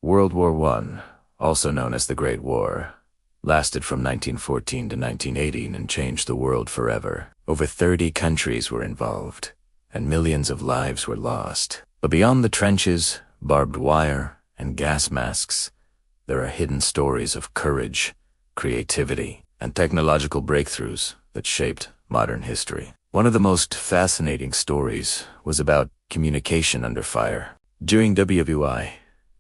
World War I, also known as the Great War, lasted from 1914 to 1918 and changed the world forever. Over 30 countries were involved, and millions of lives were lost. But beyond the trenches, barbed wire, and gas masks, there are hidden stories of courage, creativity, and technological breakthroughs that shaped modern history. One of the most fascinating stories was about communication under fire. During WWI,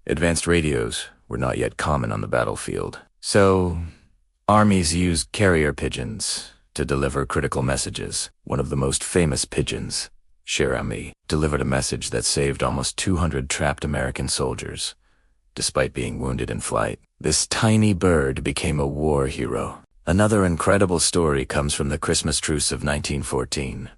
advanced radios were not yet common on the battlefield, so armies used carrier pigeons to deliver critical messages. One of the most famous pigeons, Cher Ami, delivered a message that saved almost 200 trapped American soldiers, despite being wounded in flight. This tiny bird became a war hero. Another incredible story comes from the Christmas truce of 1914.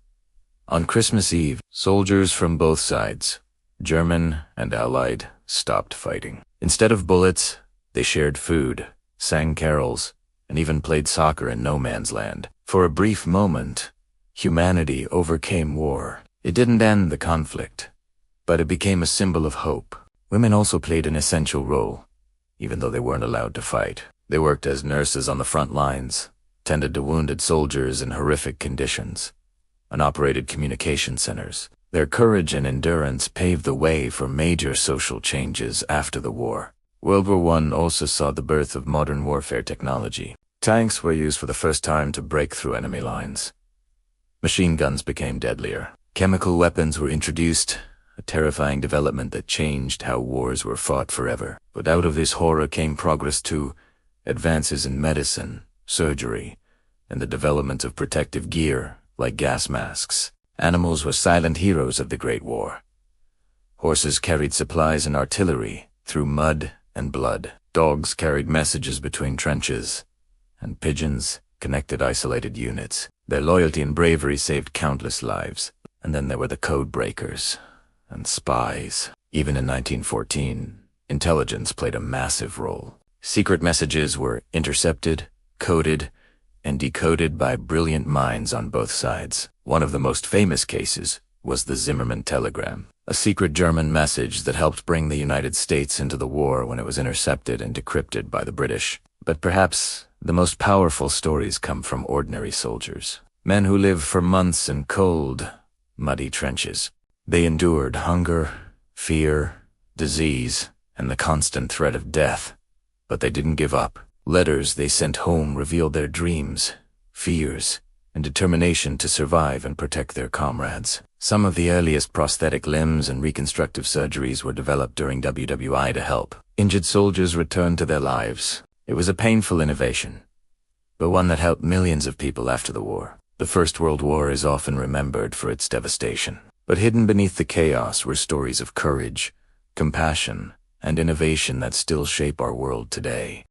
On Christmas Eve, soldiers from both sides, German and Allied, stopped fighting. Instead of bullets, they shared food, sang carols, and even played soccer in no man's land. For a brief moment, humanity overcame war. It didn't end the conflict, but it became a symbol of hope. Women also played an essential role, even though they weren't allowed to fight. They worked as nurses on the front lines, tended to wounded soldiers in horrific conditions, and operated communication centers. Their courage and endurance paved the way for major social changes after the war. World War I also saw the birth of modern warfare technology. Tanks were used for the first time to break through enemy lines. Machine guns became deadlier. Chemical weapons were introduced, a terrifying development that changed how wars were fought forever. But out of this horror came progress too, advances in medicine, surgery, and the development of protective gear like gas masks. Animals were silent heroes of the Great War. Horses carried supplies and artillery through mud and blood. Dogs carried messages between trenches, and pigeons connected isolated units. Their loyalty and bravery saved countless lives. And then there were the code breakers and spies. Even in 1914, intelligence played a massive role. Secret messages were intercepted, coded, and decoded by brilliant minds on both sides. One of the most famous cases was the Zimmermann telegram, a secret German message that helped bring the United States into the war when it was intercepted and decrypted by the British. But perhaps the most powerful stories come from ordinary soldiers, men who lived for months in cold, muddy trenches. They endured hunger, fear, disease, and the constant threat of death. But they didn't give up. Letters they sent home revealed their dreams, fears, and determination to survive and protect their comrades. Some of the earliest prosthetic limbs and reconstructive surgeries were developed during WWI to help injured soldiers return to their lives. It was a painful innovation, but one that helped millions of people after the war. The First World War is often remembered for its devastation, but hidden beneath the chaos were stories of courage, compassion, and innovation that still shape our world today.